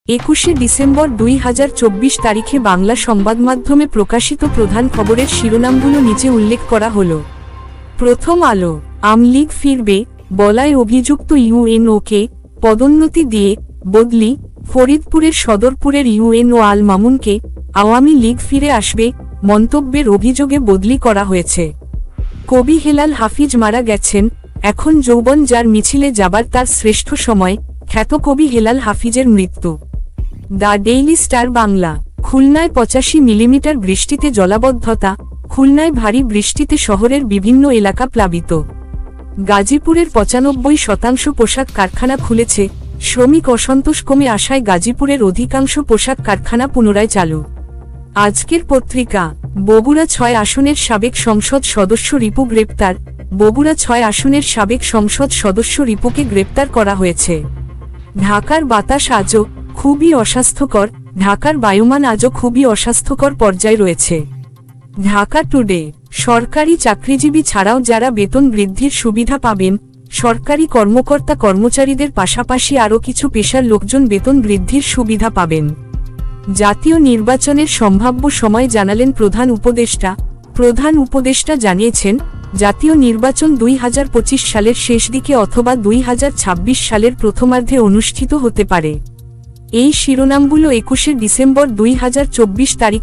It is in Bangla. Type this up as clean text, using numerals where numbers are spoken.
21শে ডিসেম্বর 2024 তারিখে বাংলা সংবাদমাধ্যমে প্রকাশিত প্রধান খবরের শিরোনামগুলো নিচে উল্লেখ করা হলো। প্রথম আলো, আমলীগ ফিরবে, বলায় অভিযুক্ত ইউএনওকে পদোন্নতি দিয়ে বদলি, ফরিদপুরের সদরপুরের ইউএনও আল মামুনকে আওয়ামী লীগ ফিরে আসবে মন্তব্যের অভিযোগে বদলি করা হয়েছে। কবি হেলাল হাফিজ মারা গেছেন, এখন যৌবন যার মিছিলে যাবার তার শ্রেষ্ঠ সময়, খ্যাত কবি হেলাল হাফিজের মৃত্যু। দ্য ডেইলি স্টার বাংলা, খুলনায় 85 মিলিমিটার বৃষ্টিতে জলাবদ্ধতা, খুলনায় ভারী বৃষ্টিতে শহরের বিভিন্ন এলাকা প্লাবিত। গাজীপুরের 95% পোশাক কারখানা খুলেছে, শ্রমিক অসন্তোষ কমে আসায় গাজীপুরের অধিকাংশ পোশাক কারখানা পুনরায় চালু। আজকের পত্রিকা, বগুড়া 6 আসনের সাবেক সংসদ সদস্য রিপু গ্রেপ্তার, বগুড়া 6 আসনের সাবেক সংসদ সদস্য রিপুকে গ্রেপ্তার করা হয়েছে। ঢাকার বাতাস আজও খুবই অস্বাস্থ্যকর, ঢাকার বায়ুমান আজও খুবই অস্বাস্থ্যকর পর্যায়ে রয়েছে। ঢাকা টুডে, সরকারি চাকরিজীবী ছাড়াও যারা বেতন বৃদ্ধির সুবিধা পাবেন, সরকারি কর্মকর্তা কর্মচারীদের পাশাপাশি আরও কিছু পেশার লোকজন বেতন বৃদ্ধির সুবিধা পাবেন। জাতীয় নির্বাচনের সম্ভাব্য সময় জানালেন প্রধান উপদেষ্টা। প্রধান উপদেষ্টা জানিয়েছেন, জাতীয় নির্বাচন 2025 সালের শেষ দিকে অথবা 2026 সালের প্রথমার্ধে অনুষ্ঠিত হতে পারে। এই শিরোনামগুলো 21শে ডিসেম্বর 2024 তারিখে